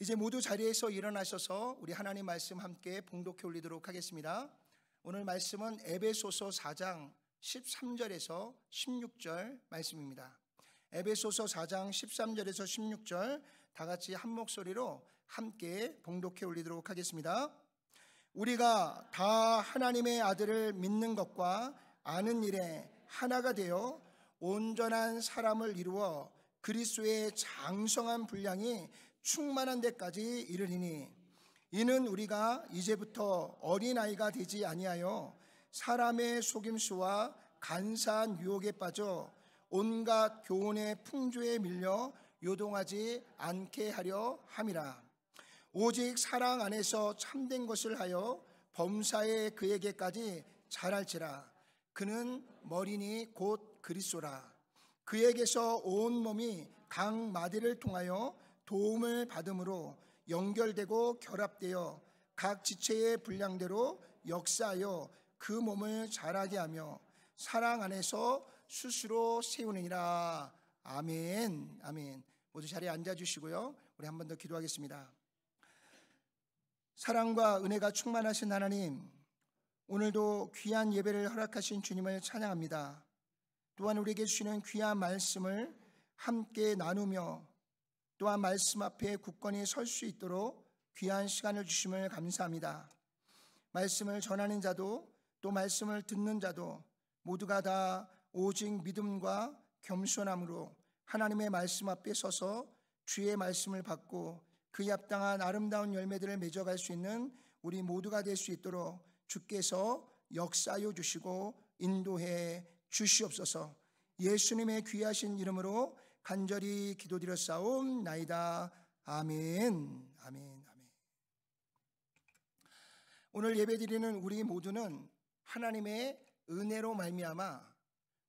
이제 모두 자리에서 일어나셔서 우리 하나님 말씀 함께 봉독해 올리도록 하겠습니다. 오늘 말씀은 에베소서 4장 13절에서 16절 말씀입니다. 에베소서 4장 13절에서 16절 다 같이 한 목소리로 함께 봉독해 올리도록 하겠습니다. 우리가 다 하나님의 아들을 믿는 것과 아는 일에 하나가 되어 온전한 사람을 이루어 그리스도의 장성한 분량이 충만한 데까지 이르리니, 이는 우리가 이제부터 어린아이가 되지 아니하여 사람의 속임수와 간사한 유혹에 빠져 온갖 교훈의 풍조에 밀려 요동하지 않게 하려 함이라. 오직 사랑 안에서 참된 것을 하여 범사에 그에게까지 자랄지라. 그는 머리니 곧 그리스도라. 그에게서 온 몸이 각 마디를 통하여 도움을 받음으로 연결되고 결합되어 각 지체의 분량대로 역사하여 그 몸을 자라게 하며 사랑 안에서 스스로 세우느니라. 아멘. 아멘. 모두 자리에 앉아주시고요, 우리 한 번 더 기도하겠습니다. 사랑과 은혜가 충만하신 하나님, 오늘도 귀한 예배를 허락하신 주님을 찬양합니다. 또한 우리에게 주시는 귀한 말씀을 함께 나누며 또한 말씀 앞에 굳건히 설 수 있도록 귀한 시간을 주심을 감사합니다. 말씀을 전하는 자도 또 말씀을 듣는 자도 모두가 다 오직 믿음과 겸손함으로 하나님의 말씀 앞에 서서 주의 말씀을 받고 그에 합당한 아름다운 열매들을 맺어갈 수 있는 우리 모두가 될 수 있도록 주께서 역사하여 주시고 인도해 주시옵소서. 예수님의 귀하신 이름으로 간절히 기도드렸사옵나이다. 아멘. 아멘. 아멘. 오늘 예배드리는 우리 모두는 하나님의 은혜로 말미암아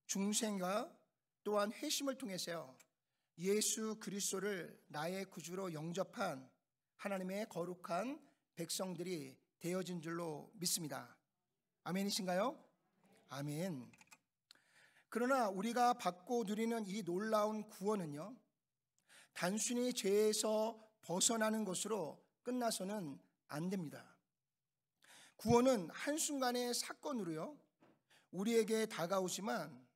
중생과 또한 회심을 통해서요, 예수 그리스도를 나의 구주로 영접한 하나님의 거룩한 백성들이 되어진 줄로 믿습니다. 아멘이신가요? 아멘. 그러나 우리가 받고 누리는 이 놀라운 구원은요, 단순히 죄에서 벗어나는 것으로 끝나서는 안 됩니다. 구원은 한순간의 사건으로요, 우리에게 다가오지만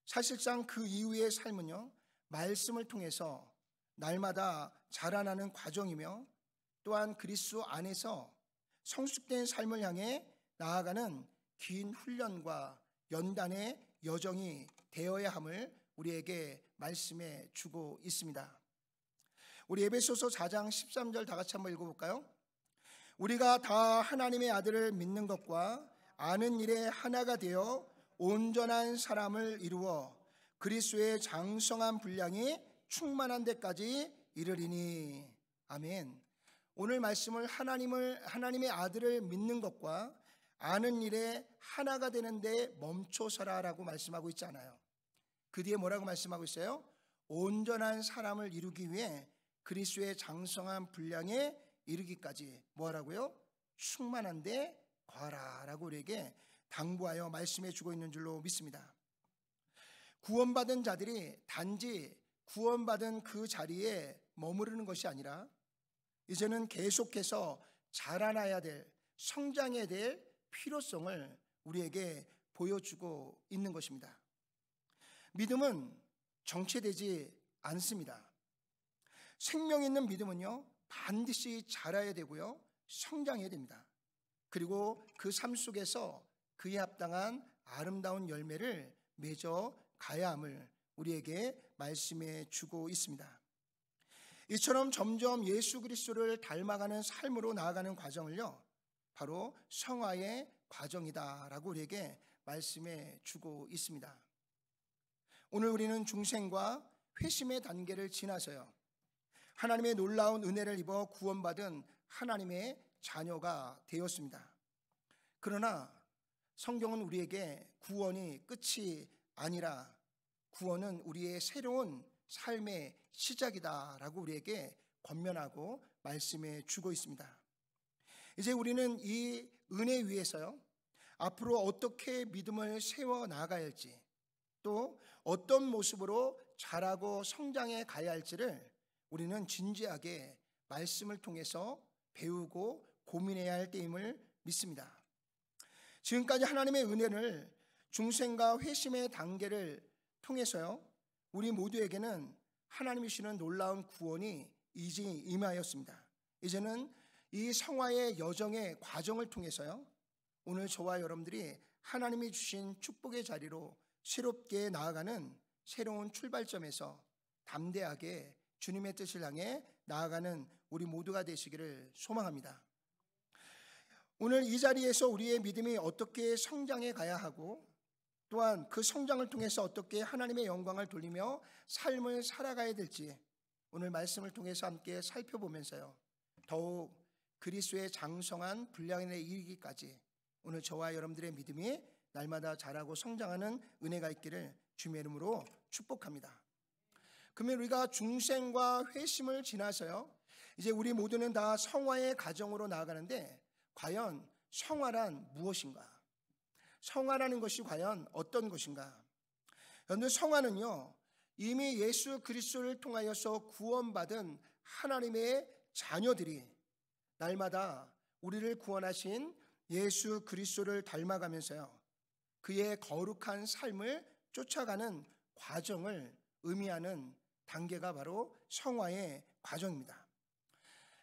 사실상 그 이후의 삶은요, 말씀을 통해서 날마다 자라나는 과정이며 또한 그리스도 안에서 성숙된 삶을 향해 나아가는 긴 훈련과 연단의 여정이 되어야 함을 우리에게 말씀해 주고 있습니다. 우리 에베소서 4장 13절 다 같이 한번 읽어볼까요? 우리가 다 하나님의 아들을 믿는 것과 아는 일에 하나가 되어 온전한 사람을 이루어 그리스도의 장성한 분량이 충만한 데까지 이르리니. 아멘. 오늘 말씀을 하나님의 아들을 믿는 것과 아는 일에 하나가 되는데 멈춰서라라고 말씀하고 있지 않아요. 그 뒤에 뭐라고 말씀하고 있어요? 온전한 사람을 이루기 위해 그리스도의 장성한 분량에 이르기까지 뭐하라고요? 충만한데 거하라라고 우리에게 당부하여 말씀해 주고 있는 줄로 믿습니다. 구원받은 자들이 단지 구원받은 그 자리에 머무르는 것이 아니라 이제는 계속해서 자라나야 될, 성장해야 될 필요성을 우리에게 보여주고 있는 것입니다. 믿음은 정체되지 않습니다. 생명 있는 믿음은요, 반드시 자라야 되고요, 성장해야 됩니다. 그리고 그 삶 속에서 그에 합당한 아름다운 열매를 맺어 가야 함을 우리에게 말씀해 주고 있습니다. 이처럼 점점 예수 그리스도를 닮아가는 삶으로 나아가는 과정을요, 바로 성화의 과정이다라고 우리에게 말씀해 주고 있습니다. 오늘 우리는 중생과 회심의 단계를 지나서요, 하나님의 놀라운 은혜를 입어 구원받은 하나님의 자녀가 되었습니다. 그러나 성경은 우리에게 구원이 끝이 아니라 구원은 우리의 새로운 삶의 시작이다라고 우리에게 권면하고 말씀해 주고 있습니다. 이제 우리는 이 은혜 위에서요, 앞으로 어떻게 믿음을 세워 나가야 할지, 또 어떤 모습으로 자라고 성장해 가야 할지를 우리는 진지하게 말씀을 통해서 배우고 고민해야 할 때임을 믿습니다. 지금까지 하나님의 은혜를 중생과 회심의 단계를 통해서요, 우리 모두에게는 하나님이 주시는 놀라운 구원이 이제 임하였습니다. 이제는 이 성화의 여정의 과정을 통해서요, 오늘 저와 여러분들이 하나님이 주신 축복의 자리로 새롭게 나아가는 새로운 출발점에서 담대하게 주님의 뜻을 향해 나아가는 우리 모두가 되시기를 소망합니다. 오늘 이 자리에서 우리의 믿음이 어떻게 성장해 가야 하고, 또한 그 성장을 통해서 어떻게 하나님의 영광을 돌리며 삶을 살아가야 될지 오늘 말씀을 통해서 함께 살펴보면서요, 더욱 그리스도의 장성한 분량에 이르기까지 오늘 저와 여러분들의 믿음이 날마다 자라고 성장하는 은혜가 있기를 주님의 이름으로 축복합니다. 그러면 우리가 중생과 회심을 지나서요, 이제 우리 모두는 다 성화의 과정으로 나아가는데, 과연 성화란 무엇인가? 성화라는 것이 과연 어떤 것인가? 여러분, 성화는요, 이미 예수 그리스도를 통하여서 구원받은 하나님의 자녀들이 날마다 우리를 구원하신 예수 그리스도를 닮아가면서요, 그의 거룩한 삶을 쫓아가는 과정을 의미하는 단계가 바로 성화의 과정입니다.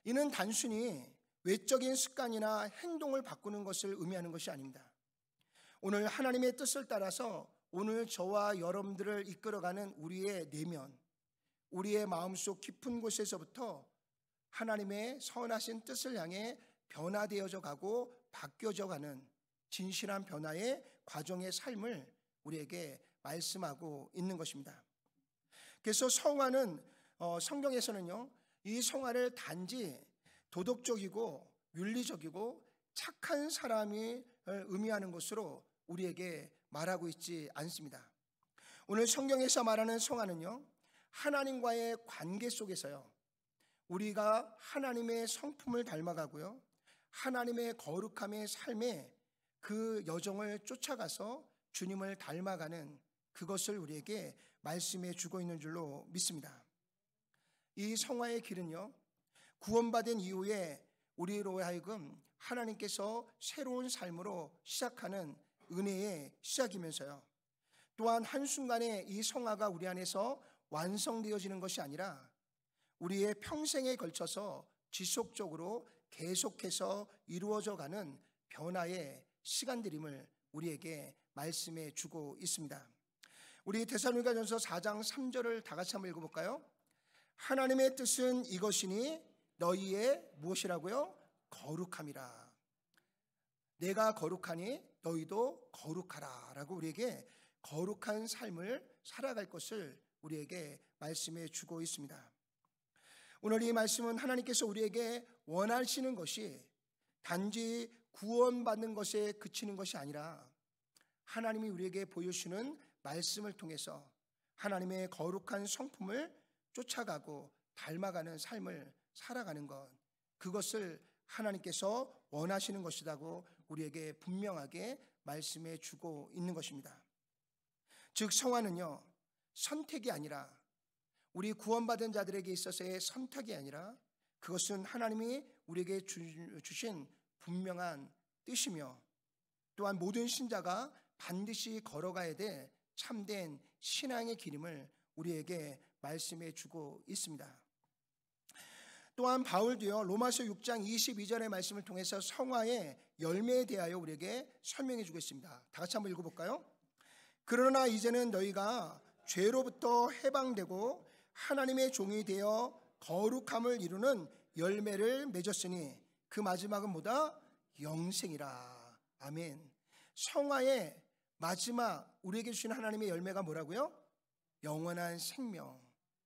이는 단순히 외적인 습관이나 행동을 바꾸는 것을 의미하는 것이 아닙니다. 오늘 하나님의 뜻을 따라서 오늘 저와 여러분들을 이끌어가는 우리의 내면, 우리의 마음속 깊은 곳에서부터 하나님의 선하신 뜻을 향해 변화되어져 가고 바뀌어져 가는 진실한 변화의 과정의 삶을 우리에게 말씀하고 있는 것입니다. 그래서 성화는 성경에서는요, 이 성화를 단지 도덕적이고 윤리적이고 착한 사람이 의미하는 것으로 우리에게 말하고 있지 않습니다. 오늘 성경에서 말하는 성화는요, 하나님과의 관계 속에서요, 우리가 하나님의 성품을 닮아가고요, 하나님의 거룩함의 삶에 그 여정을 쫓아가서 주님을 닮아가는 그것을 우리에게 말씀해 주고 있는 줄로 믿습니다. 이 성화의 길은요, 구원받은 이후에 우리로 하여금 하나님께서 새로운 삶으로 시작하는 은혜의 시작이면서요, 또한 한순간에 이 성화가 우리 안에서 완성되어지는 것이 아니라 우리의 평생에 걸쳐서 지속적으로 계속해서 이루어져 가는 변화의 시간들임을 우리에게 말씀해 주고 있습니다. 우리 데살로니가전서 4장 3절을 다 같이 한번 읽어볼까요? 하나님의 뜻은 이것이니 너희의 무엇이라고요? 거룩함이라. 내가 거룩하니 너희도 거룩하라 라고 우리에게 거룩한 삶을 살아갈 것을 우리에게 말씀해 주고 있습니다. 오늘 이 말씀은 하나님께서 우리에게 원하시는 것이 단지 구원받는 것에 그치는 것이 아니라 하나님이 우리에게 보여주시는 말씀을 통해서 하나님의 거룩한 성품을 쫓아가고 닮아가는 삶을 살아가는 것, 그것을 하나님께서 원하시는 것이라고 우리에게 분명하게 말씀해 주고 있는 것입니다. 즉 성화는요, 선택이 아니라, 우리 구원받은 자들에게 있어서의 선택이 아니라 그것은 하나님이 우리에게 주신 분명한 뜻이며, 또한 모든 신자가 반드시 걸어가야 될 참된 신앙의 길임을 우리에게 말씀해 주고 있습니다. 또한 바울도요, 로마서 6장 22절의 말씀을 통해서 성화의 열매에 대하여 우리에게 설명해 주고 있습니다. 다 같이 한번 읽어볼까요? 그러나 이제는 너희가 죄로부터 해방되고 하나님의 종이 되어 거룩함을 이루는 열매를 맺었으니 그 마지막은 뭐다? 영생이라. 아멘. 성화의 마지막 우리에게 주신 하나님의 열매가 뭐라고요? 영원한 생명,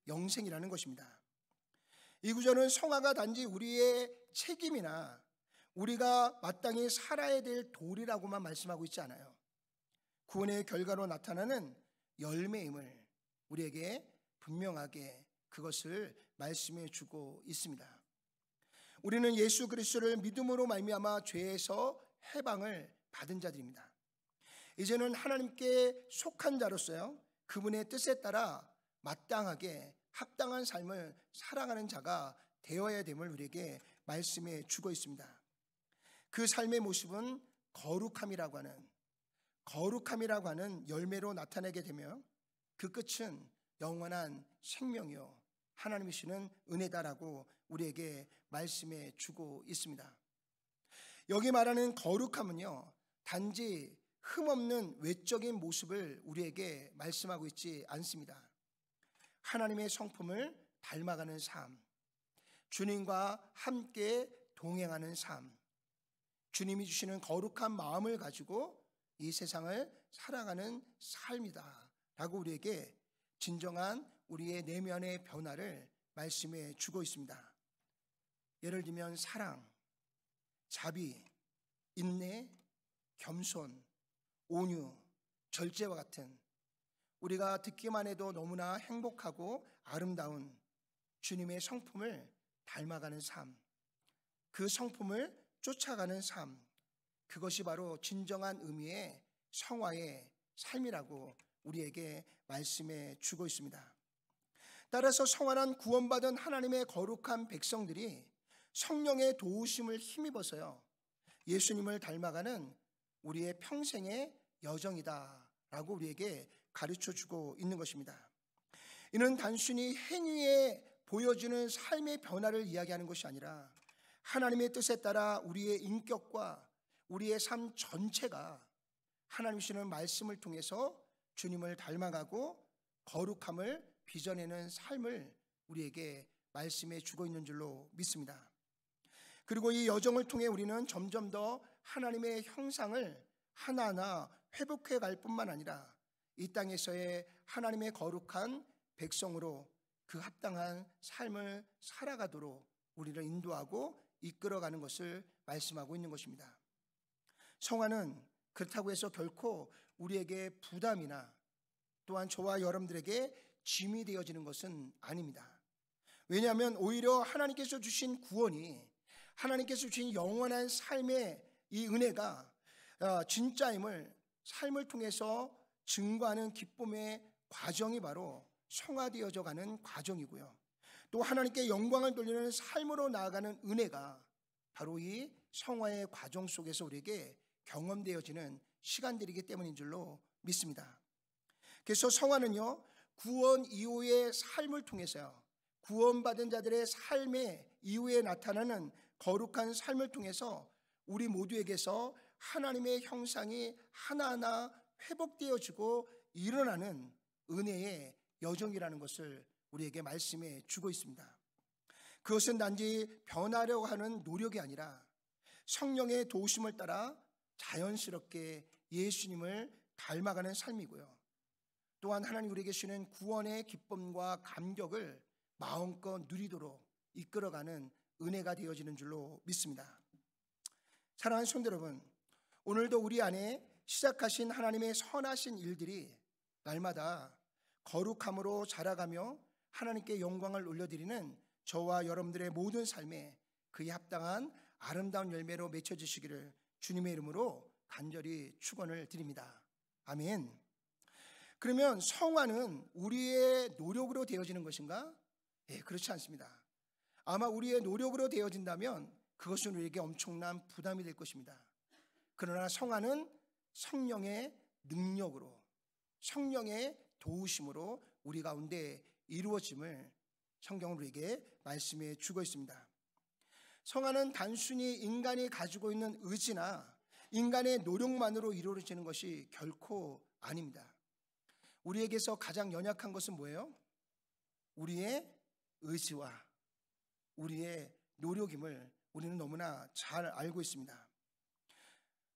영생이라는 것입니다. 이 구절은 성화가 단지 우리의 책임이나 우리가 마땅히 살아야 될 도리라고만 말씀하고 있지 않아요. 구원의 결과로 나타나는 열매임을 우리에게 분명하게 그것을 말씀해 주고 있습니다. 우리는 예수 그리스도를 믿음으로 말미암아 죄에서 해방을 받은 자들입니다. 이제는 하나님께 속한 자로서요, 그분의 뜻에 따라 마땅하게 합당한 삶을 살아가는 자가 되어야 됨을 우리에게 말씀해 주고 있습니다. 그 삶의 모습은 거룩함이라고 하는 열매로 나타내게 되며 그 끝은 영원한 생명이요 하나님이 주시는 은혜다라고 우리에게 말씀해 주고 있습니다. 여기 말하는 거룩함은요, 단지 흠없는 외적인 모습을 우리에게 말씀하고 있지 않습니다. 하나님의 성품을 닮아가는 삶, 주님과 함께 동행하는 삶, 주님이 주시는 거룩한 마음을 가지고 이 세상을 살아가는 삶이다 라고 우리에게 진정한 우리의 내면의 변화를 말씀해 주고 있습니다. 예를 들면 사랑, 자비, 인내, 겸손, 온유, 절제와 같은 우리가 듣기만 해도 너무나 행복하고 아름다운 주님의 성품을 닮아가는 삶, 그 성품을 쫓아가는 삶, 그것이 바로 진정한 의미의 성화의 삶이라고 우리에게 말씀해 주고 있습니다. 따라서 성화란 구원받은 하나님의 거룩한 백성들이 성령의 도우심을 힘입어서요, 예수님을 닮아가는 우리의 평생의 여정이다라고 우리에게 가르쳐 주고 있는 것입니다. 이는 단순히 행위에 보여주는 삶의 변화를 이야기하는 것이 아니라 하나님의 뜻에 따라 우리의 인격과 우리의 삶 전체가 하나님 주시는 말씀을 통해서 주님을 닮아가고 거룩함을 빚어내는 삶을 우리에게 말씀해 주고 있는 줄로 믿습니다. 그리고 이 여정을 통해 우리는 점점 더 하나님의 형상을 하나하나 회복해 갈 뿐만 아니라 이 땅에서의 하나님의 거룩한 백성으로 그 합당한 삶을 살아가도록 우리를 인도하고 이끌어가는 것을 말씀하고 있는 것입니다. 성화는 그렇다고 해서 결코 우리에게 부담이나 또한 저와 여러분들에게 짐이 되어지는 것은 아닙니다. 왜냐하면 오히려 하나님께서 주신 구원이, 하나님께서 주신 영원한 삶의 이 은혜가 진짜임을 삶을 통해서 증거하는 기쁨의 과정이 바로 성화되어져 가는 과정이고요, 또 하나님께 영광을 돌리는 삶으로 나아가는 은혜가 바로 이 성화의 과정 속에서 우리에게 경험되어지는 시간들이기 때문인 줄로 믿습니다. 그래서 성화는요, 구원 이후의 삶을 통해서요, 구원받은 자들의 삶의 이후에 나타나는 거룩한 삶을 통해서 우리 모두에게서 하나님의 형상이 하나하나 회복되어지고 일어나는 은혜의 여정이라는 것을 우리에게 말씀해 주고 있습니다. 그것은 단지 변하려고 하는 노력이 아니라 성령의 도우심을 따라 자연스럽게 예수님을 닮아가는 삶이고요, 또한 하나님 우리에게 주시는 구원의 기쁨과 감격을 마음껏 누리도록 이끌어가는 은혜가 되어지는 줄로 믿습니다. 사랑하는 성도 여러분, 오늘도 우리 안에 시작하신 하나님의 선하신 일들이 날마다 거룩함으로 자라가며 하나님께 영광을 올려드리는 저와 여러분들의 모든 삶에 그에 합당한 아름다운 열매로 맺혀지시기를 주님의 이름으로 간절히 축원을 드립니다. 아멘. 그러면 성화는 우리의 노력으로 되어지는 것인가? 그렇지 않습니다. 아마 우리의 노력으로 되어진다면 그것은 우리에게 엄청난 부담이 될 것입니다. 그러나 성화는 성령의 능력으로, 성령의 도우심으로 우리 가운데 이루어짐을 성경은 우리에게 말씀해 주고 있습니다. 성화는 단순히 인간이 가지고 있는 의지나 인간의 노력만으로 이루어지는 것이 결코 아닙니다. 우리에게서 가장 연약한 것은 뭐예요? 우리의 의지와 우리의 노력임을 우리는 너무나 잘 알고 있습니다.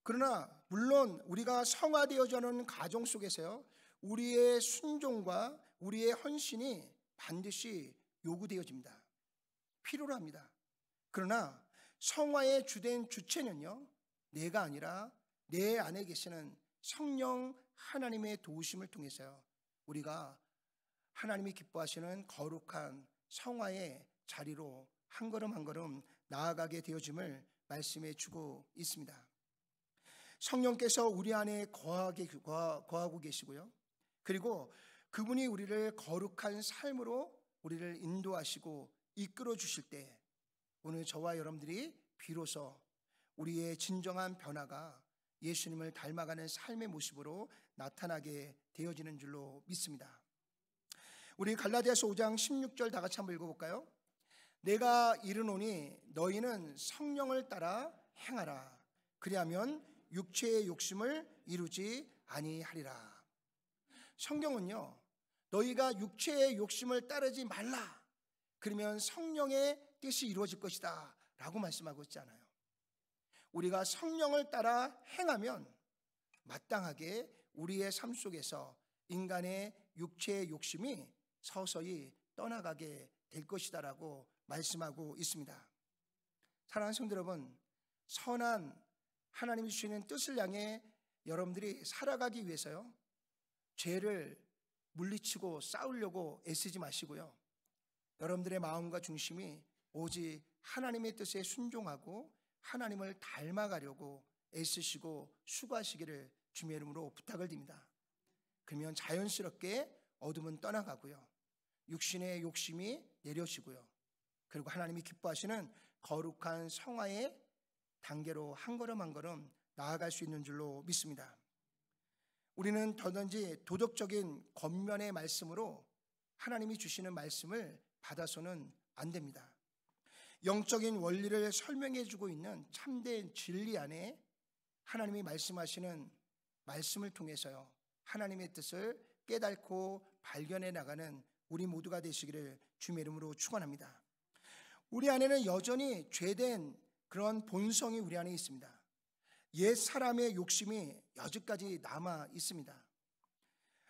그러나 물론 우리가 성화되어져가는 과정 속에서요, 우리의 순종과 우리의 헌신이 반드시 요구되어집니다. 필요로 합니다. 그러나 성화의 주된 주체는요, 내가 아니라 내 안에 계시는 성령 하나님의 도우심을 통해서요, 우리가 하나님이 기뻐하시는 거룩한 성화의 자리로 한 걸음 한 걸음 나아가게 되어짐을 말씀해 주고 있습니다. 성령께서 우리 안에 거하고 계시고요, 그리고 그분이 우리를 거룩한 삶으로 우리를 인도하시고 이끌어 주실 때 오늘 저와 여러분들이 비로소 우리의 진정한 변화가 예수님을 닮아가는 삶의 모습으로 나타나게 되어지는 줄로 믿습니다. 우리 갈라디아서 5장 16절 다 같이 한번 읽어볼까요? 내가 이르노니 너희는 성령을 따라 행하라. 그리하면 육체의 욕심을 이루지 아니하리라. 성경은요, 너희가 육체의 욕심을 따르지 말라. 그러면 성령의 뜻이 이루어질 것이다 라고 말씀하고 있잖아요. 우리가 성령을 따라 행하면 마땅하게 우리의 삶 속에서 인간의 육체의 욕심이 서서히 떠나가게 될 것이다 라고 말씀하고 있습니다. 사랑하는 성도 여러분, 선한 하나님이 주시는 뜻을 향해 여러분들이 살아가기 위해서요, 죄를 물리치고 싸우려고 애쓰지 마시고요, 여러분들의 마음과 중심이 오직 하나님의 뜻에 순종하고 하나님을 닮아가려고 애쓰시고 수고하시기를 주님의 이름으로 부탁을 드립니다. 그러면 자연스럽게 어둠은 떠나가고요, 육신의 욕심이 내려지고요, 그리고 하나님이 기뻐하시는 거룩한 성화의 단계로 한 걸음 한 걸음 나아갈 수 있는 줄로 믿습니다. 우리는 더든지 도덕적인 겉면의 말씀으로 하나님이 주시는 말씀을 받아서는 안 됩니다. 영적인 원리를 설명해 주고 있는 참된 진리 안에 하나님이 말씀하시는 말씀을 통해서요, 하나님의 뜻을 깨닫고 발견해 나가는 우리 모두가 되시기를 주님의 이름으로 축원합니다. 우리 안에는 여전히 죄된 그런 본성이 우리 안에 있습니다. 옛 사람의 욕심이 여지까지 남아 있습니다.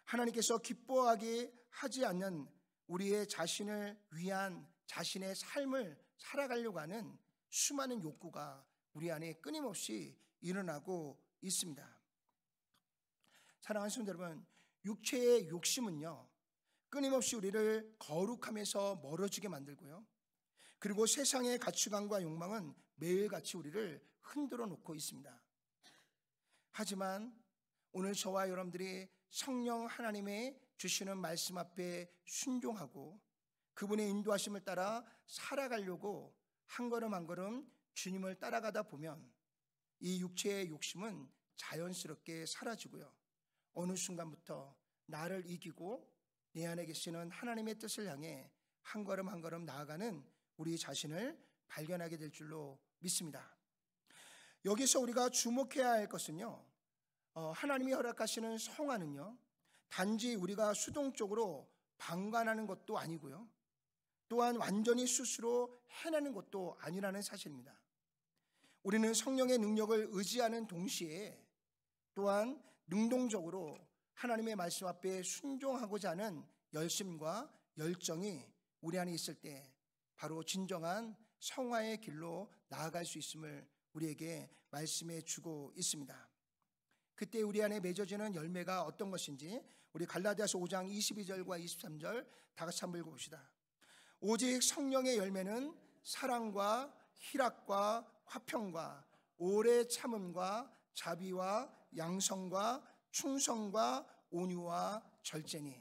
하나님께서 기뻐하게 하지 않는 우리의 자신을 위한 자신의 삶을 살아가려고 하는 수많은 욕구가 우리 안에 끊임없이 일어나고 있습니다. 사랑하는 성도 여러분, 육체의 욕심은요, 끊임없이 우리를 거룩함에서 멀어지게 만들고요, 그리고 세상의 가치관과 욕망은 매일같이 우리를 흔들어 놓고 있습니다. 하지만 오늘 저와 여러분들이 성령 하나님의 주시는 말씀 앞에 순종하고 그분의 인도하심을 따라 살아가려고 한 걸음 한 걸음 주님을 따라가다 보면 이 육체의 욕심은 자연스럽게 사라지고요, 어느 순간부터 나를 이기고 내 안에 계시는 하나님의 뜻을 향해 한 걸음 한 걸음 나아가는 우리 자신을 발견하게 될 줄로 믿습니다. 여기서 우리가 주목해야 할 것은요, 하나님이 허락하시는 성화는요, 단지 우리가 수동적으로 방관하는 것도 아니고요, 또한 완전히 스스로 해내는 것도 아니라는 사실입니다. 우리는 성령의 능력을 의지하는 동시에 또한 능동적으로 하나님의 말씀 앞에 순종하고자 하는 열심과 열정이 우리 안에 있을 때 바로 진정한 성화의 길로 나아갈 수 있음을 우리에게 말씀해 주고 있습니다. 그때 우리 안에 맺어지는 열매가 어떤 것인지 우리 갈라디아서 5장 22절과 23절 다 같이 한번 읽어봅시다. 오직 성령의 열매는 사랑과 희락과 화평과 오래 참음과 자비와 양성과 충성과 온유와 절제니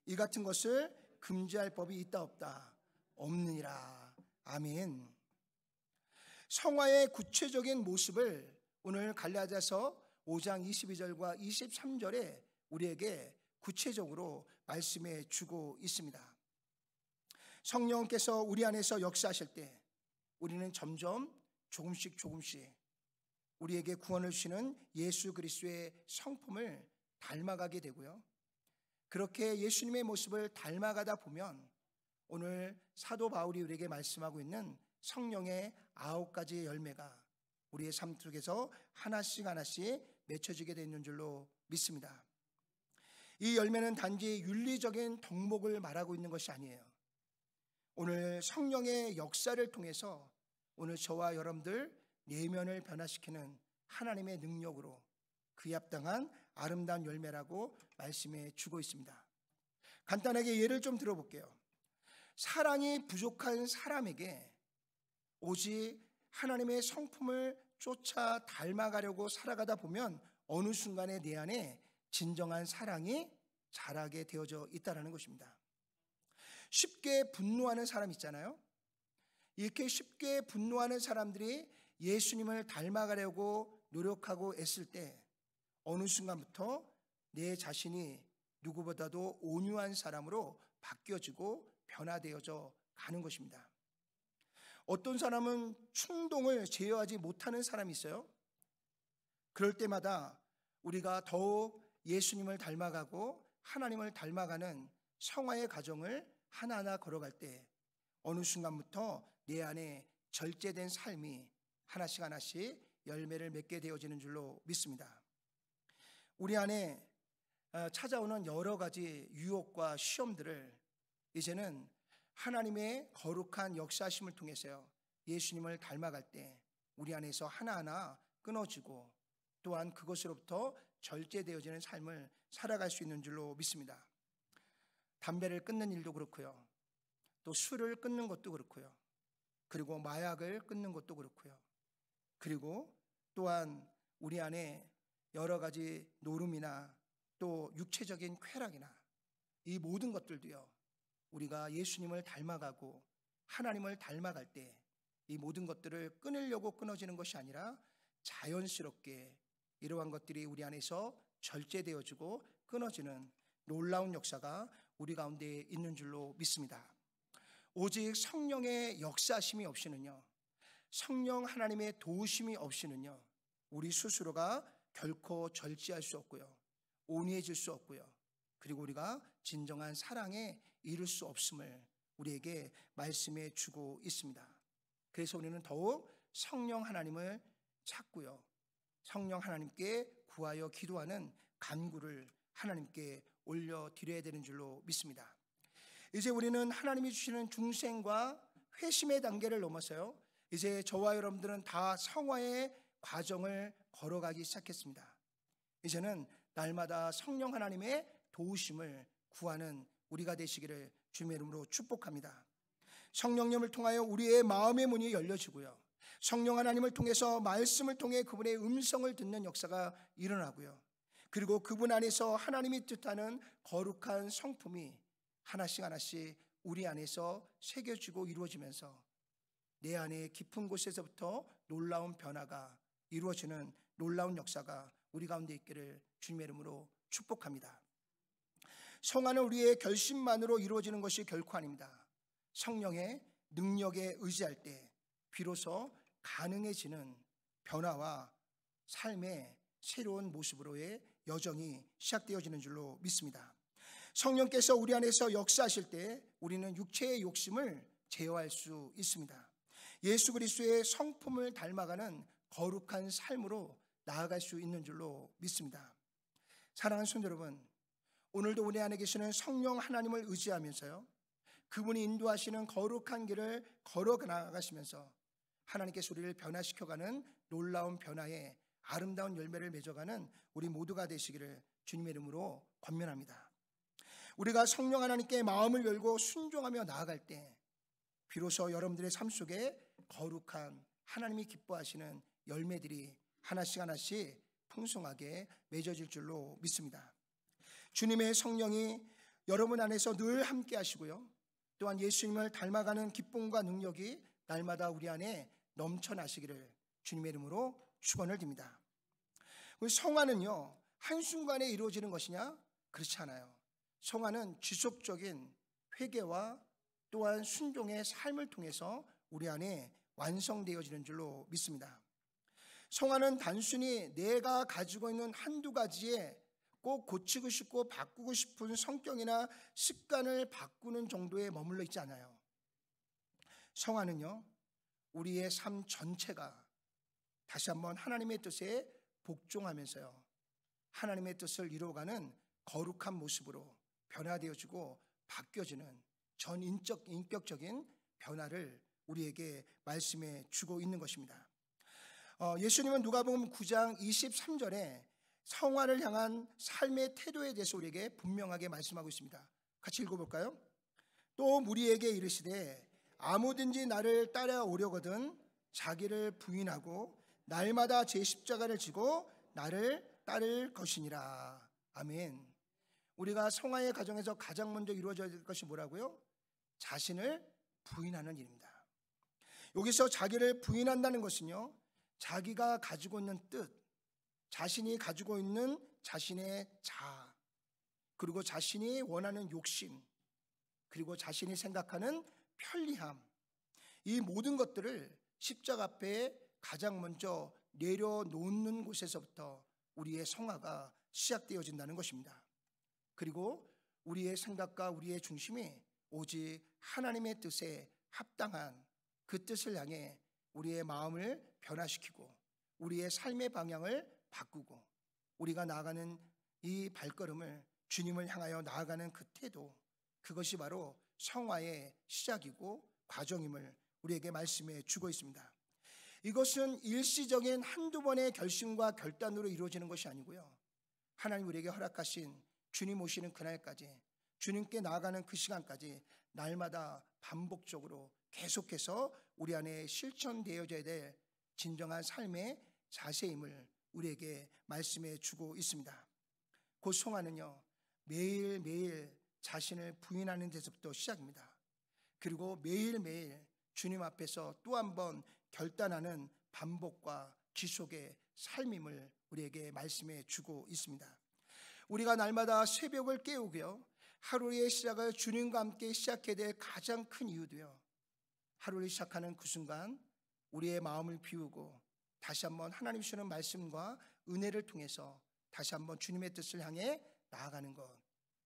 이 같은 것을 금지할 법이 있다 없다 없느니라. 아멘. 성화의 구체적인 모습을 오늘 갈라디아서 5장 22절과 23절에 우리에게 구체적으로 말씀해 주고 있습니다. 성령께서 우리 안에서 역사하실 때 우리는 점점 조금씩 우리에게 구원을 주시는 예수 그리스도의 성품을 닮아가게 되고요, 그렇게 예수님의 모습을 닮아가다 보면 오늘 사도 바울이 우리에게 말씀하고 있는 성령의 9가지의 열매가 우리의 삶 속에서 하나씩 맺혀지게 되는 줄로 믿습니다. 이 열매는 단지 윤리적인 덕목을 말하고 있는 것이 아니에요. 오늘 성령의 역사를 통해서 오늘 저와 여러분들 내면을 변화시키는 하나님의 능력으로 그에 합당한 아름다운 열매라고 말씀해 주고 있습니다. 간단하게 예를 좀 들어볼게요. 사랑이 부족한 사람에게 오직 하나님의 성품을 쫓아 닮아가려고 살아가다 보면 어느 순간에 내 안에 진정한 사랑이 자라게 되어져 있다는 것입니다. 쉽게 분노하는 사람 있잖아요. 이렇게 쉽게 분노하는 사람들이 예수님을 닮아가려고 노력하고 애쓸 때 어느 순간부터 내 자신이 누구보다도 온유한 사람으로 바뀌어지고 변화되어져 가는 것입니다. 어떤 사람은 충동을 제어하지 못하는 사람이 있어요. 그럴 때마다 우리가 더욱 예수님을 닮아가고 하나님을 닮아가는 성화의 과정을 하나하나 걸어갈 때 어느 순간부터 내 안에 절제된 삶이 하나씩 하나씩 열매를 맺게 되어지는 줄로 믿습니다. 우리 안에 찾아오는 여러 가지 유혹과 시험들을 이제는 하나님의 거룩한 역사심을 통해서요, 예수님을 닮아갈 때 우리 안에서 하나하나 끊어지고 또한 그것으로부터 절제되어지는 삶을 살아갈 수 있는 줄로 믿습니다. 담배를 끊는 일도 그렇고요, 또 술을 끊는 것도 그렇고요, 그리고 마약을 끊는 것도 그렇고요, 그리고 또한 우리 안에 여러 가지 노름이나 또 육체적인 쾌락이나 이 모든 것들도요, 우리가 예수님을 닮아가고 하나님을 닮아갈 때 이 모든 것들을 끊으려고 끊어지는 것이 아니라 자연스럽게 이러한 것들이 우리 안에서 절제되어지고 끊어지는 놀라운 역사가 우리 가운데 있는 줄로 믿습니다. 오직 성령의 역사심이 없이는요, 성령 하나님의 도우심이 없이는요, 우리 스스로가 결코 절제할 수 없고요, 온유해질 수 없고요, 그리고 우리가 진정한 사랑에 이룰 수 없음을 우리에게 말씀해 주고 있습니다. 그래서 우리는 더욱 성령 하나님을 찾고요, 성령 하나님께 구하여 기도하는 간구를 하나님께 올려드려야 되는 줄로 믿습니다. 이제 우리는 하나님이 주시는 중생과 회심의 단계를 넘어서요, 이제 저와 여러분들은 다 성화의 과정을 걸어가기 시작했습니다. 이제는 날마다 성령 하나님의 도우심을 구하는 우리가 되시기를 주님의 이름으로 축복합니다. 성령님을 통하여 우리의 마음의 문이 열려지고요, 성령 하나님을 통해서 말씀을 통해 그분의 음성을 듣는 역사가 일어나고요, 그리고 그분 안에서 하나님이 뜻하는 거룩한 성품이 하나씩 하나씩 우리 안에서 새겨지고 이루어지면서 내 안에 깊은 곳에서부터 놀라운 변화가 이루어지는 놀라운 역사가 우리 가운데 있기를 주님의 이름으로 축복합니다. 성화는 우리의 결심만으로 이루어지는 것이 결코 아닙니다. 성령의 능력에 의지할 때 비로소 가능해지는 변화와 삶의 새로운 모습으로의 여정이 시작되어지는 줄로 믿습니다. 성령께서 우리 안에서 역사하실 때 우리는 육체의 욕심을 제어할 수 있습니다. 예수 그리스도의 성품을 닮아가는 거룩한 삶으로 나아갈 수 있는 줄로 믿습니다. 사랑하는 성도 여러분, 오늘도 우리 안에 계시는 성령 하나님을 의지하면서요, 그분이 인도하시는 거룩한 길을 걸어 나가시면서 하나님께서 우리를 변화시켜가는 놀라운 변화의 아름다운 열매를 맺어가는 우리 모두가 되시기를 주님의 이름으로 권면합니다. 우리가 성령 하나님께 마음을 열고 순종하며 나아갈 때 비로소 여러분들의 삶 속에 거룩한 하나님이 기뻐하시는 열매들이 하나씩 하나씩 풍성하게 맺어질 줄로 믿습니다. 주님의 성령이 여러분 안에서 늘 함께 하시고요, 또한 예수님을 닮아가는 기쁨과 능력이 날마다 우리 안에 넘쳐나시기를 주님의 이름으로 축원을 드립니다. 성화는요, 한순간에 이루어지는 것이냐? 그렇지 않아요. 성화는 지속적인 회개와 또한 순종의 삶을 통해서 우리 안에 완성되어지는 줄로 믿습니다. 성화는 단순히 내가 가지고 있는 한두 가지의 꼭 고치고 싶고 바꾸고 싶은 성격이나 습관을 바꾸는 정도에 머물러 있지 않아요. 성화는요, 우리의 삶 전체가 다시 한번 하나님의 뜻에 복종하면서요, 하나님의 뜻을 이루어가는 거룩한 모습으로 변화되어지고 바뀌어지는 인격적인 변화를 우리에게 말씀해 주고 있는 것입니다. 예수님은 누가복음 9장 23절에 성화를 향한 삶의 태도에 대해서 우리에게 분명하게 말씀하고 있습니다. 같이 읽어볼까요? 또 무리에게 이르시되 아무든지 나를 따라오려거든 자기를 부인하고 날마다 제 십자가를 지고 나를 따를 것이니라. 아멘. 우리가 성화의 과정에서 가장 먼저 이루어져야 될 것이 뭐라고요? 자신을 부인하는 일입니다. 여기서 자기를 부인한다는 것은요, 자기가 가지고 있는 뜻, 자신이 가지고 있는 자신의 자아, 그리고 자신이 원하는 욕심, 그리고 자신이 생각하는 편리함, 이 모든 것들을 십자가 앞에 가장 먼저 내려놓는 곳에서부터 우리의 성화가 시작되어진다는 것입니다. 그리고 우리의 생각과 우리의 중심이 오직 하나님의 뜻에 합당한 그 뜻을 향해 우리의 마음을 변화시키고 우리의 삶의 방향을 바꾸고 우리가 나아가는 이 발걸음을 주님을 향하여 나아가는 그 태도, 그것이 바로 성화의 시작이고 과정임을 우리에게 말씀해 주고 있습니다. 이것은 일시적인 한두 번의 결심과 결단으로 이루어지는 것이 아니고요, 하나님 우리에게 허락하신 주님 오시는 그날까지, 주님께 나아가는 그 시간까지 날마다 반복적으로 계속해서 우리 안에 실천되어져야 될 진정한 삶의 자세임을 우리에게 말씀해 주고 있습니다. 곧 성화는요, 매일매일 자신을 부인하는 데서부터 시작입니다. 그리고 매일매일 주님 앞에서 또 한 번 결단하는 반복과 지속의 삶임을 우리에게 말씀해 주고 있습니다. 우리가 날마다 새벽을 깨우고요, 하루의 시작을 주님과 함께 시작해야 될 가장 큰 이유도요, 하루를 시작하는 그 순간 우리의 마음을 비우고 다시 한번 하나님 주시는 말씀과 은혜를 통해서 다시 한번 주님의 뜻을 향해 나아가는 것,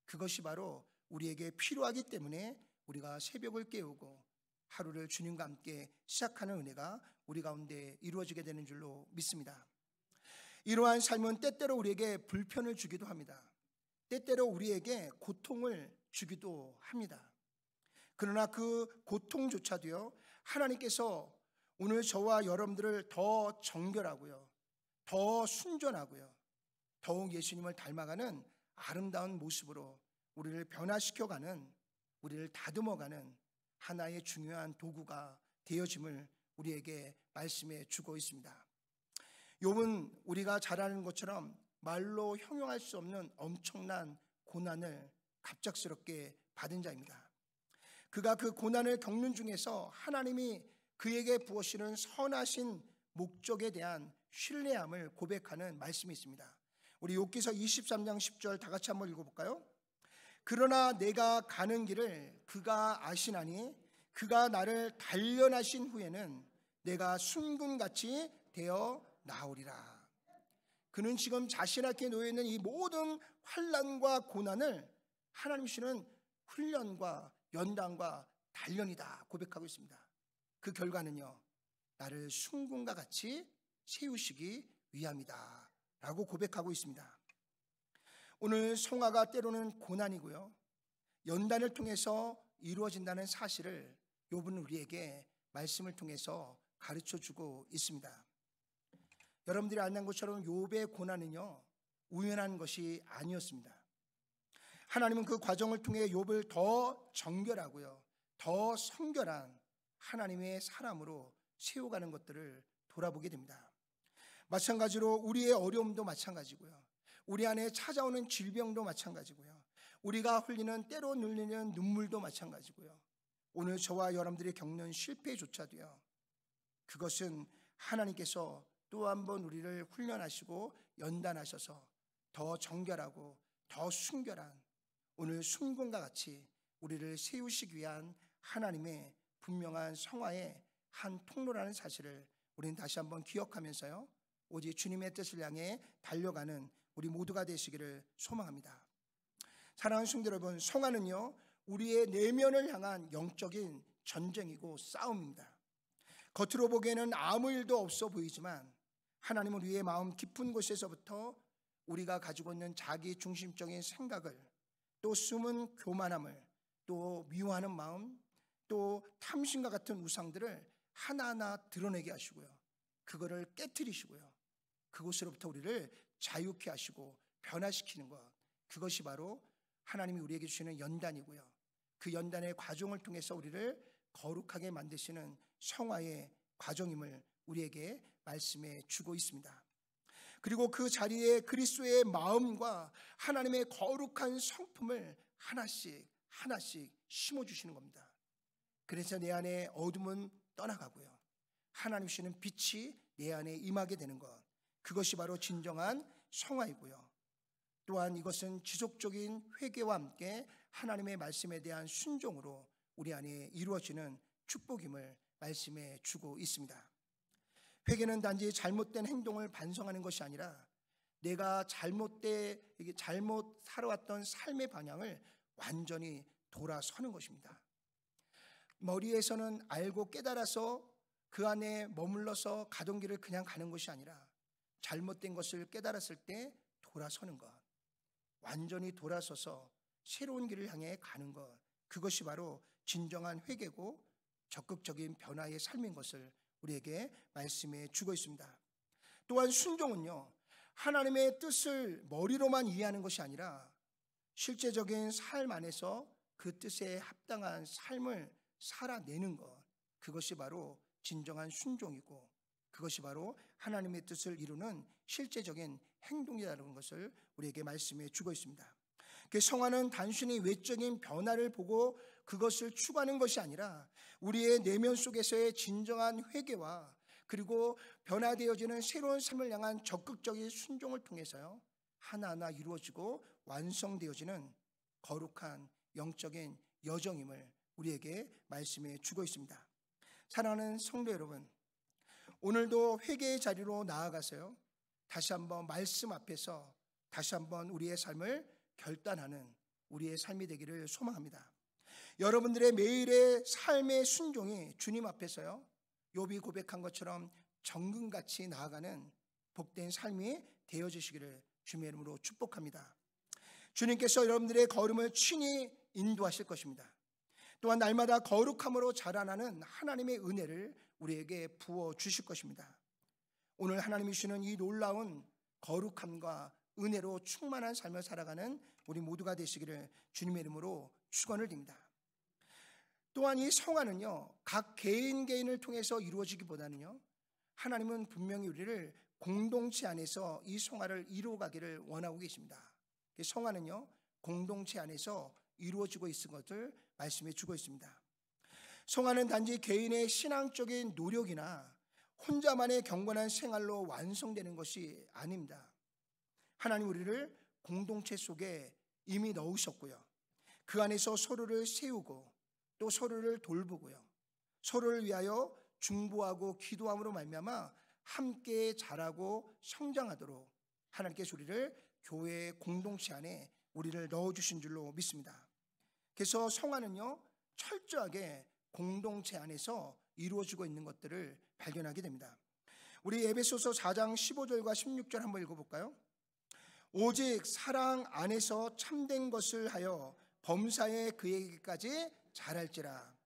그것이 바로 우리에게 필요하기 때문에 우리가 새벽을 깨우고 하루를 주님과 함께 시작하는 은혜가 우리 가운데 이루어지게 되는 줄로 믿습니다. 이러한 삶은 때때로 우리에게 불편을 주기도 합니다. 때때로 우리에게 고통을 주기도 합니다. 그러나 그 고통조차도요, 하나님께서 오늘 저와 여러분들을 더 정결하고요, 더 순전하고요, 더욱 예수님을 닮아가는 아름다운 모습으로 우리를 변화시켜가는, 우리를 다듬어가는 하나의 중요한 도구가 되어짐을 우리에게 말씀해 주고 있습니다. 욥은 우리가 잘 아는 것처럼 말로 형용할 수 없는 엄청난 고난을 갑작스럽게 받은 자입니다. 그가 그 고난을 겪는 중에서 하나님이 그에게 부어주시는 선하신 목적에 대한 신뢰함을 고백하는 말씀이 있습니다. 우리 욥기서 23장 10절 다 같이 한번 읽어볼까요? 그러나 내가 가는 길을 그가 아시나니 그가 나를 단련하신 후에는 내가 순금같이 되어 나오리라. 그는 지금 자신 앞에 놓여있는 이 모든 환난과 고난을 하나님 주시는 훈련과 연단과 단련이다 고백하고 있습니다. 그 결과는요, 나를 순금과 같이 세우시기 위함이다 라고 고백하고 있습니다. 오늘 성화가 때로는 고난이고요, 연단을 통해서 이루어진다는 사실을 욥은 우리에게 말씀을 통해서 가르쳐주고 있습니다. 여러분들이 아는 것처럼 욥의 고난은요, 우연한 것이 아니었습니다. 하나님은 그 과정을 통해 욥을 더 정결하고요, 더 성결한 하나님의 사람으로 세워가는 것들을 돌아보게 됩니다. 마찬가지로 우리의 어려움도 마찬가지고요, 우리 안에 찾아오는 질병도 마찬가지고요, 우리가 흘리는 때로 눌리는 눈물도 마찬가지고요, 오늘 저와 여러분들이 겪는 실패조차도요, 그것은 하나님께서 또 한 번 우리를 훈련하시고 연단하셔서 더 정결하고 더 순결한 오늘 순금과 같이 우리를 세우시기 위한 하나님의 분명한 성화의 한 통로라는 사실을 우리는 다시 한번 기억하면서요, 오직 주님의 뜻을 향해 달려가는 우리 모두가 되시기를 소망합니다. 사랑하는 성도 여러분, 성화는요, 우리의 내면을 향한 영적인 전쟁이고 싸움입니다. 겉으로 보기에는 아무 일도 없어 보이지만 하나님은 우리의 마음 깊은 곳에서부터 우리가 가지고 있는 자기 중심적인 생각을, 또 숨은 교만함을, 또 미워하는 마음, 또 탐심과 같은 우상들을 하나하나 드러내게 하시고요, 그거를 깨트리시고요, 그곳으로부터 우리를 자유케 하시고 변화시키는 것, 그것이 바로 하나님이 우리에게 주시는 연단이고요, 그 연단의 과정을 통해서 우리를 거룩하게 만드시는 성화의 과정임을 우리에게 말씀해 주고 있습니다. 그리고 그 자리에 그리스도의 마음과 하나님의 거룩한 성품을 하나씩 하나씩 심어주시는 겁니다. 그래서 내 안에 어둠은 떠나가고요, 하나님 주시는 빛이 내 안에 임하게 되는 것, 그것이 바로 진정한 성화이고요. 또한 이것은 지속적인 회개와 함께 하나님의 말씀에 대한 순종으로 우리 안에 이루어지는 축복임을 말씀해 주고 있습니다. 회개는 단지 잘못된 행동을 반성하는 것이 아니라 내가 잘못 살아왔던 삶의 방향을 완전히 돌아서는 것입니다. 머리에서는 알고 깨달아서 그 안에 머물러서 가던 길을 그냥 가는 것이 아니라 잘못된 것을 깨달았을 때 돌아서는 것, 완전히 돌아서서 새로운 길을 향해 가는 것, 그것이 바로 진정한 회개고 적극적인 변화의 삶인 것을 우리에게 말씀해 주고 있습니다. 또한 순종은요, 하나님의 뜻을 머리로만 이해하는 것이 아니라 실제적인 삶 안에서 그 뜻에 합당한 삶을 살아내는 것, 그것이 바로 진정한 순종이고 그것이 바로 하나님의 뜻을 이루는 실제적인 행동이라는 것을 우리에게 말씀해 주고 있습니다. 성화는 단순히 외적인 변화를 보고 그것을 추구하는 것이 아니라 우리의 내면 속에서의 진정한 회개와 그리고 변화되어지는 새로운 삶을 향한 적극적인 순종을 통해서요, 하나하나 이루어지고 완성되어지는 거룩한 영적인 여정임을 우리에게 말씀해 주고 있습니다. 사랑하는 성도 여러분, 오늘도 회개의 자리로 나아가서요, 다시 한번 말씀 앞에서 다시 한번 우리의 삶을 결단하는 우리의 삶이 되기를 소망합니다. 여러분들의 매일의 삶의 순종이 주님 앞에서요, 욥이 고백한 것처럼 정금같이 나아가는 복된 삶이 되어지시기를 주님의 이름으로 축복합니다. 주님께서 여러분들의 걸음을 친히 인도하실 것입니다. 또한 날마다 거룩함으로 자라나는 하나님의 은혜를 우리에게 부어주실 것입니다. 오늘 하나님이 주시는 이 놀라운 거룩함과 은혜로 충만한 삶을 살아가는 우리 모두가 되시기를 주님의 이름으로 축원을 드립니다. 또한 이 성화는요, 각 개인을 통해서 이루어지기보다는요, 하나님은 분명히 우리를 공동체 안에서 이 성화를 이루어가기를 원하고 계십니다. 성화는요, 공동체 안에서 이루어지고 있는 것을 말씀해 주고 있습니다. 성화는 단지 개인의 신앙적인 노력이나 혼자만의 경건한 생활로 완성되는 것이 아닙니다. 하나님 우리를 공동체 속에 이미 넣으셨고요, 그 안에서 서로를 세우고 또 서로를 돌보고요, 서로를 위하여 중보하고 기도함으로 말미암아 함께 자라고 성장하도록 하나님께서 우리를 교회 공동체 안에 우리를 넣어주신 줄로 믿습니다. 그래서 성화는요, 철저하게 공동체 안에서 이루어지고 있는 것들을 발견하게 됩니다. 우리 에베소서 4장 15절과 16절 한번 읽어볼까요? 오직 사랑 안에서 참된 것을 하여 범사에 그에게까지 자랄지라.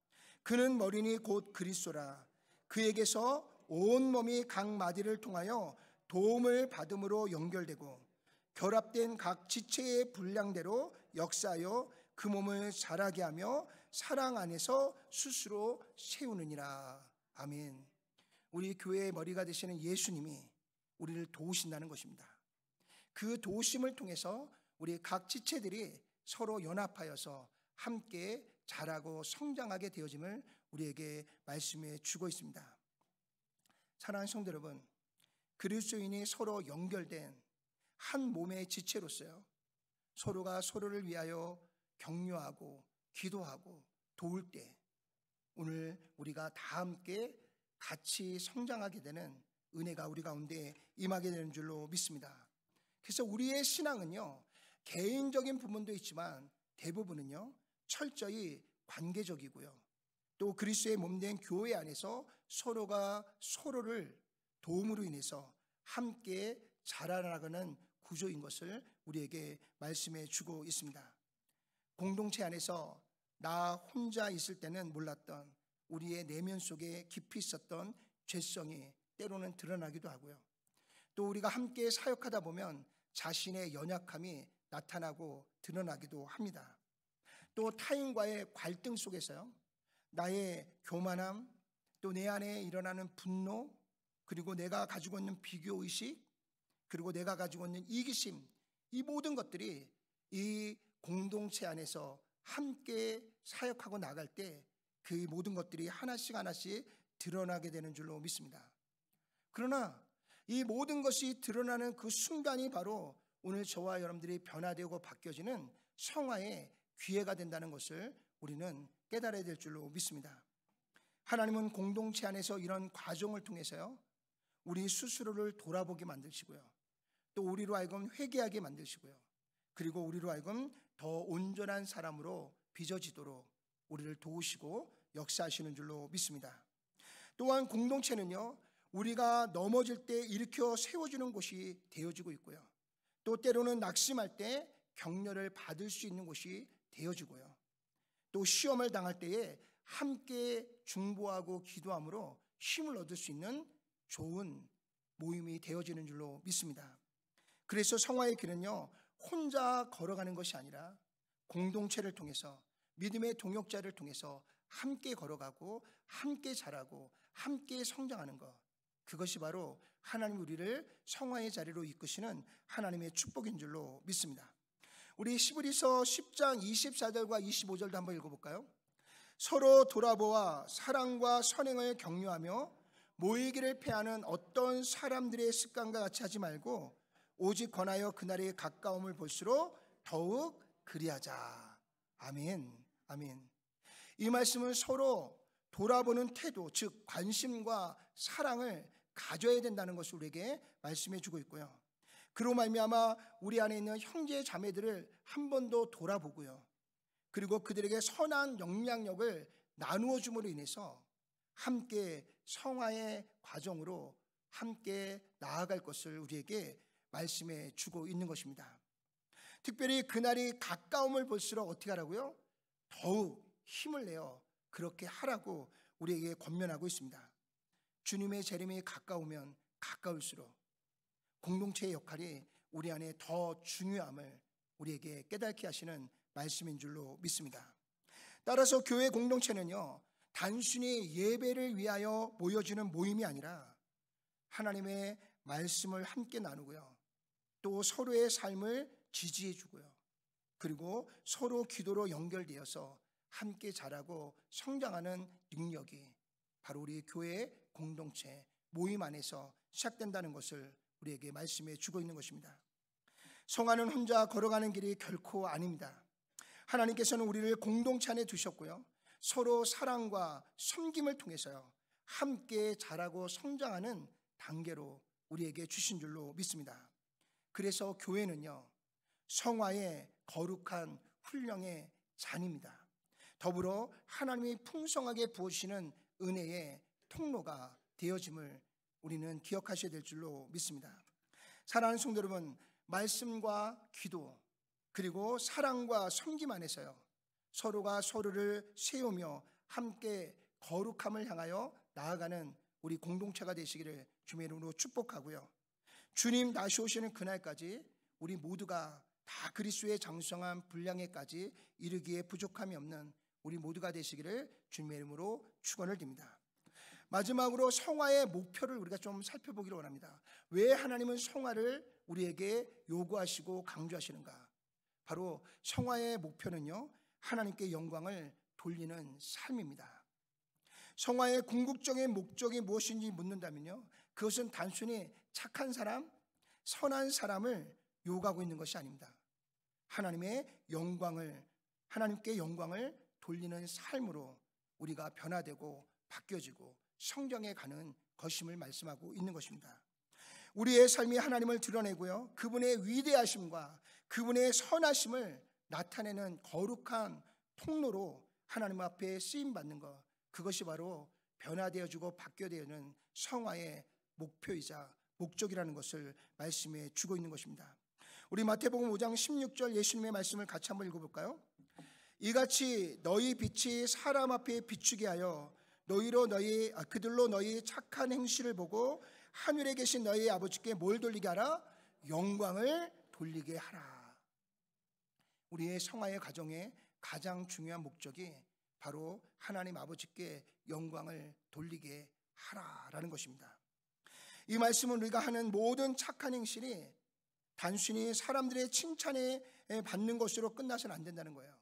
그는 머리니 곧 그리스도라. 그에게서 온 몸이 각 마디를 통하여 도움을 받음으로 연결되고 결합된 각 지체의 분량대로 역사하여 그 몸을 자라게 하며 사랑 안에서 스스로 세우느니라. 아멘. 우리 교회의 머리가 되시는 예수님이 우리를 도우신다는 것입니다. 그 도우심을 통해서 우리 각 지체들이 서로 연합하여서 함께 자라고 성장하게 되어짐을 우리에게 말씀해 주고 있습니다. 사랑하는 성도 여러분, 그리스도인이 서로 연결된 한 몸의 지체로서요, 서로가 서로를 위하여 격려하고 기도하고 도울 때 오늘 우리가 다 함께 같이 성장하게 되는 은혜가 우리 가운데 임하게 되는 줄로 믿습니다. 그래서 우리의 신앙은요, 개인적인 부분도 있지만 대부분은요, 철저히 관계적이고요, 또 그리스도의 몸된 교회 안에서 서로가 서로를 도움으로 인해서 함께 자라나가는 구조인 것을 우리에게 말씀해 주고 있습니다. 공동체 안에서 나 혼자 있을 때는 몰랐던 우리의 내면 속에 깊이 있었던 죄성이 때로는 드러나기도 하고요, 또 우리가 함께 사역하다 보면 자신의 연약함이 나타나고 드러나기도 합니다. 또 타인과의 갈등 속에서요, 나의 교만함, 또 내 안에 일어나는 분노, 그리고 내가 가지고 있는 비교의식, 그리고 내가 가지고 있는 이기심, 이 모든 것들이 이 공동체 안에서 함께 사역하고 나갈 때 그 모든 것들이 하나씩 하나씩 드러나게 되는 줄로 믿습니다. 그러나 이 모든 것이 드러나는 그 순간이 바로 오늘 저와 여러분들이 변화되고 바뀌어지는 성화의 기회가 된다는 것을 우리는 깨달아야 될 줄로 믿습니다. 하나님은 공동체 안에서 이런 과정을 통해서요, 우리 스스로를 돌아보게 만드시고요, 또 우리로 하여금 회개하게 만드시고요, 그리고 우리로 하여금 더 온전한 사람으로 빚어지도록 우리를 도우시고 역사하시는 줄로 믿습니다. 또한 공동체는요, 우리가 넘어질 때 일으켜 세워주는 곳이 되어지고 있고요, 또 때로는 낙심할 때 격려를 받을 수 있는 곳이 되어지고요, 또 시험을 당할 때에 함께 중보하고 기도함으로 힘을 얻을 수 있는 좋은 모임이 되어지는 줄로 믿습니다. 그래서 성화의 길은요, 혼자 걸어가는 것이 아니라 공동체를 통해서, 믿음의 동역자를 통해서 함께 걸어가고 함께 자라고 함께 성장하는 것, 그것이 바로 하나님 우리를 성화의 자리로 이끄시는 하나님의 축복인 줄로 믿습니다. 우리 히브리서 10장 24절과 25절도 한번 읽어볼까요? 서로 돌아보아 사랑과 선행을 격려하며 모이기를 패하는 어떤 사람들의 습관과 같이 하지 말고 오직 권하여 그날의 가까움을 볼수록 더욱 그리하자. 아멘. 아멘. 이 말씀은 서로 돌아보는 태도, 즉 관심과 사랑을 가져야 된다는 것을 우리에게 말씀해 주고 있고요, 그로 말미암아 우리 안에 있는 형제 자매들을 한 번 더 돌아보고요, 그리고 그들에게 선한 영향력을 나누어 줌으로 인해서 함께 성화의 과정으로 함께 나아갈 것을 우리에게 말씀해 주고 있는 것입니다. 특별히 그날이 가까움을 볼수록 어떻게 하라고요? 더욱 힘을 내어 그렇게 하라고 우리에게 권면하고 있습니다. 주님의 재림이 가까우면 가까울수록 공동체의 역할이 우리 안에 더 중요함을 우리에게 깨닫게 하시는 말씀인 줄로 믿습니다. 따라서 교회 공동체는요, 단순히 예배를 위하여 모여지는 모임이 아니라 하나님의 말씀을 함께 나누고요, 또 서로의 삶을 지지해 주고요, 그리고 서로 기도로 연결되어서 함께 자라고 성장하는 능력이 바로 우리 교회 공동체 모임 안에서 시작된다는 것을 우리에게 말씀해 주고 있는 것입니다. 성화는 혼자 걸어가는 길이 결코 아닙니다. 하나님께서는 우리를 공동체 안에 두셨고요, 서로 사랑과 섬김을 통해서요 함께 자라고 성장하는 단계로 우리에게 주신 줄로 믿습니다. 그래서 교회는요, 성화의 거룩한 훈령의 잔입니다. 더불어 하나님이 풍성하게 부어주시는 은혜의 통로가 되어짐을 우리는 기억하셔야 될 줄로 믿습니다. 사랑하는 성도 여러분, 말씀과 기도 그리고 사랑과 섬김 안에서요 서로가 서로를 세우며 함께 거룩함을 향하여 나아가는 우리 공동체가 되시기를 주님의 이름으로 축복하고요, 주님 다시 오시는 그날까지 우리 모두가 다 그리스도의 장성한 분량에까지 이르기에 부족함이 없는 우리 모두가 되시기를 주님의 이름으로 축원을 드립니다. 마지막으로 성화의 목표를 우리가 좀 살펴보기를 원합니다. 왜 하나님은 성화를 우리에게 요구하시고 강조하시는가? 바로 성화의 목표는요, 하나님께 영광을 돌리는 삶입니다. 성화의 궁극적인 목적이 무엇인지 묻는다면요, 그것은 단순히 착한 사람, 선한 사람을 요구하고 있는 것이 아닙니다. 하나님께 영광을 돌리는 삶으로 우리가 변화되고 바뀌어지고 성장해 가는 것임을 말씀하고 있는 것입니다. 우리의 삶이 하나님을 드러내고요, 그분의 위대하심과 그분의 선하심을 나타내는 거룩한 통로로 하나님 앞에 쓰임받는 것, 그것이 바로 변화되어지고 바뀌어되는 성화의 목표이자 목적이라는 것을 말씀해 주고 있는 것입니다. 우리 마태복음 5장 16절 예수님의 말씀을 같이 한번 읽어볼까요? 이같이 너희 빛이 사람 앞에 비추게 하여 그들로 너희 착한 행실을 보고 하늘에 계신 너희 아버지께 뭘 돌리게 하라? 영광을 돌리게 하라. 우리의 성화의 가정의 가장 중요한 목적이 바로 하나님 아버지께 영광을 돌리게 하라라는 것입니다. 이 말씀은 우리가 하는 모든 착한 행실이 단순히 사람들의 칭찬에 받는 것으로 끝나서는 안 된다는 거예요.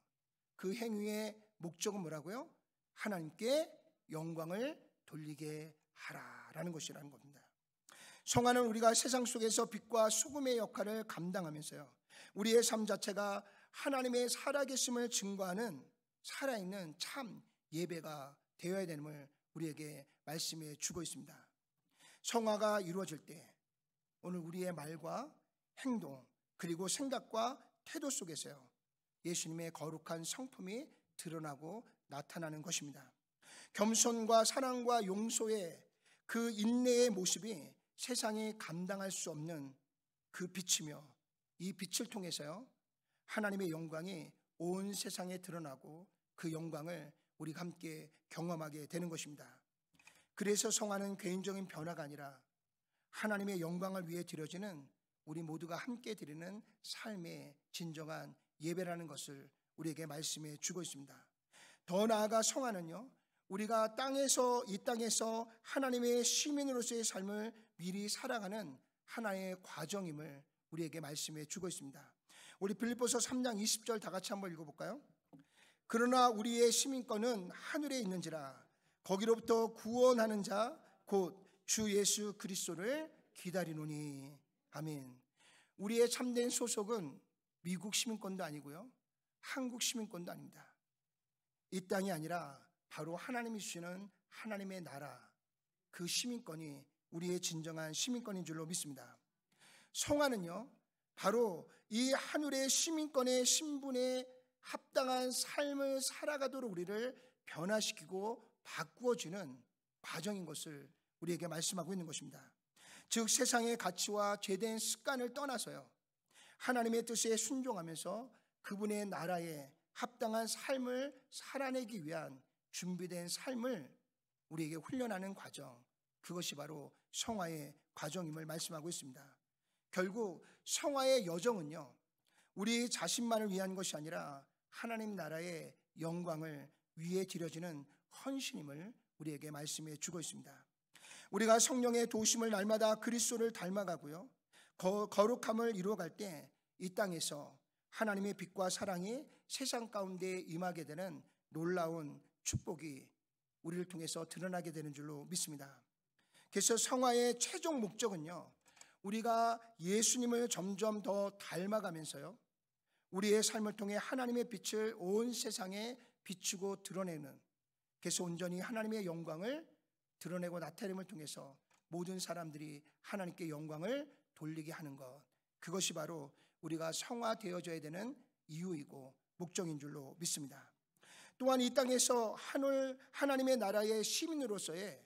그 행위의 목적은 뭐라고요? 하나님께 영광을 돌리게 하라라는 것이라는 겁니다. 성화는 우리가 세상 속에서 빛과 소금의 역할을 감당하면서요, 우리의 삶 자체가 하나님의 살아계심을 증거하는 살아있는 참 예배가 되어야 되는을 우리에게 말씀해 주고 있습니다. 성화가 이루어질 때 오늘 우리의 말과 행동 그리고 생각과 태도 속에서요, 예수님의 거룩한 성품이 드러나고 나타나는 것입니다. 겸손과 사랑과 용서의 그 인내의 모습이 세상이 감당할 수 없는 그 빛이며, 이 빛을 통해서요, 하나님의 영광이 온 세상에 드러나고 그 영광을 우리가 함께 경험하게 되는 것입니다. 그래서 성화는 개인적인 변화가 아니라 하나님의 영광을 위해 드려지는 우리 모두가 함께 드리는 삶의 진정한 예배라는 것을 우리에게 말씀해 주고 있습니다. 더 나아가 성화는요, 우리가 이 땅에서 하나님의 시민으로서의 삶을 미리 살아가는 하나의 과정임을 우리에게 말씀해 주고 있습니다. 우리 빌립보서 3장 20절 다 같이 한번 읽어볼까요? 그러나 우리의 시민권은 하늘에 있는지라 거기로부터 구원하는 자 곧 주 예수 그리스도를 기다리노니. 아멘. 우리의 참된 소속은 미국 시민권도 아니고요, 한국 시민권도 아닙니다. 이 땅이 아니라 바로 하나님이 주시는 하나님의 나라, 그 시민권이 우리의 진정한 시민권인 줄로 믿습니다. 성화는요, 바로 이 하늘의 시민권의 신분에 합당한 삶을 살아가도록 우리를 변화시키고 바꾸어주는 과정인 것을 우리에게 말씀하고 있는 것입니다. 즉 세상의 가치와 죄된 습관을 떠나서요, 하나님의 뜻에 순종하면서 그분의 나라에 합당한 삶을 살아내기 위한 준비된 삶을 우리에게 훈련하는 과정, 그것이 바로 성화의 과정임을 말씀하고 있습니다. 결국 성화의 여정은요, 우리 자신만을 위한 것이 아니라 하나님 나라의 영광을 위해 드려지는 헌신임을 우리에게 말씀해 주고 있습니다. 우리가 성령의 도우심을 날마다 그리스도를 닮아가고요, 거룩함을 이루어갈 때 이 땅에서 하나님의 빛과 사랑이 세상 가운데 임하게 되는 놀라운 축복이 우리를 통해서 드러나게 되는 줄로 믿습니다. 그래서 성화의 최종 목적은요, 우리가 예수님을 점점 더 닮아가면서요, 우리의 삶을 통해 하나님의 빛을 온 세상에 비추고 드러내는, 그래서 온전히 하나님의 영광을 드러내고 나타냄을 통해서 모든 사람들이 하나님께 영광을 돌리게 하는 것, 그것이 바로 우리가 성화되어져야 되는 이유이고 목적인 줄로 믿습니다. 또한 이 땅에서 하나님의 나라의 시민으로서의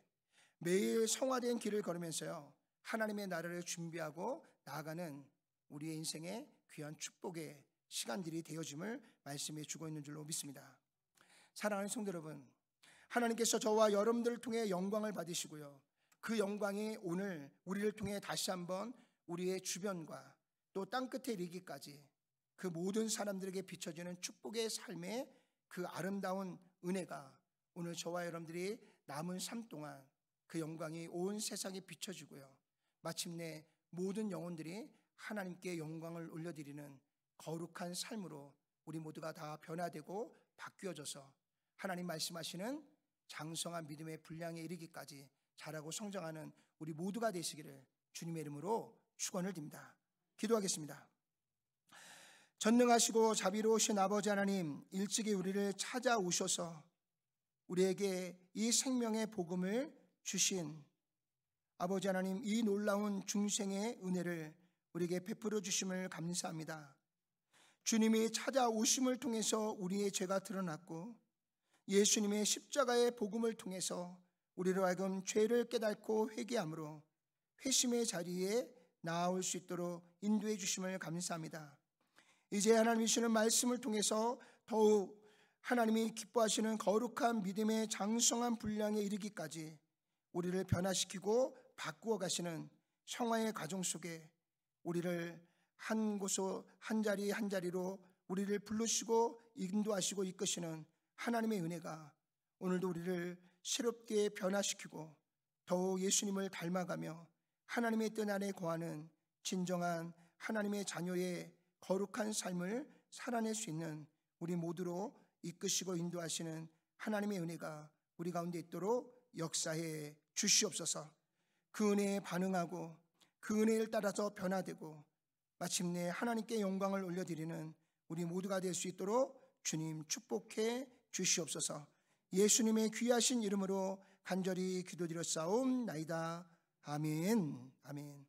매일 성화된 길을 걸으면서요, 하나님의 나라를 준비하고 나아가는 우리의 인생의 귀한 축복의 시간들이 되어짐을 말씀해 주고 있는 줄로 믿습니다. 사랑하는 성도 여러분, 하나님께서 저와 여러분들을 통해 영광을 받으시고요, 그 영광이 오늘 우리를 통해 다시 한번 우리의 주변과 또 땅끝에 이르기까지 그 모든 사람들에게 비춰지는 축복의 삶의 그 아름다운 은혜가 오늘 저와 여러분들이 남은 삶 동안 그 영광이 온 세상에 비춰지고요, 마침내 모든 영혼들이 하나님께 영광을 올려드리는 거룩한 삶으로 우리 모두가 다 변화되고 바뀌어져서 하나님 말씀하시는 장성한 믿음의 분량에 이르기까지 자라고 성장하는 우리 모두가 되시기를 주님의 이름으로 축원을 드립니다. 기도하겠습니다. 전능하시고 자비로우신 아버지 하나님, 일찍이 우리를 찾아오셔서 우리에게 이 생명의 복음을 주신 아버지 하나님, 이 놀라운 중생의 은혜를 우리에게 베풀어 주심을 감사합니다. 주님이 찾아오심을 통해서 우리의 죄가 드러났고, 예수님의 십자가의 복음을 통해서 우리로 하여금 죄를 깨닫고 회개함으로 회심의 자리에 나아올 수 있도록 인도해 주심을 감사합니다. 이제 하나님이 주시는 말씀을 통해서 더욱 하나님이 기뻐하시는 거룩한 믿음의 장성한 분량에 이르기까지 우리를 변화시키고 바꾸어 가시는 성화의 과정 속에 우리를 한 곳으로 한 자리 한 자리로 우리를 부르시고 인도하시고 이끄시는 하나님의 은혜가 오늘도 우리를 새롭게 변화시키고 더욱 예수님을 닮아가며 하나님의 뜻 안에 거하는 진정한 하나님의 자녀의 거룩한 삶을 살아낼 수 있는 우리 모두로 이끄시고 인도하시는 하나님의 은혜가 우리 가운데 있도록 역사해 주시옵소서. 그 은혜에 반응하고 그 은혜를 따라서 변화되고 마침내 하나님께 영광을 올려드리는 우리 모두가 될 수 있도록 주님 축복해 주시옵소서. 예수님의 귀하신 이름으로 간절히 기도드렸사옵나이다. 아멘. 아멘.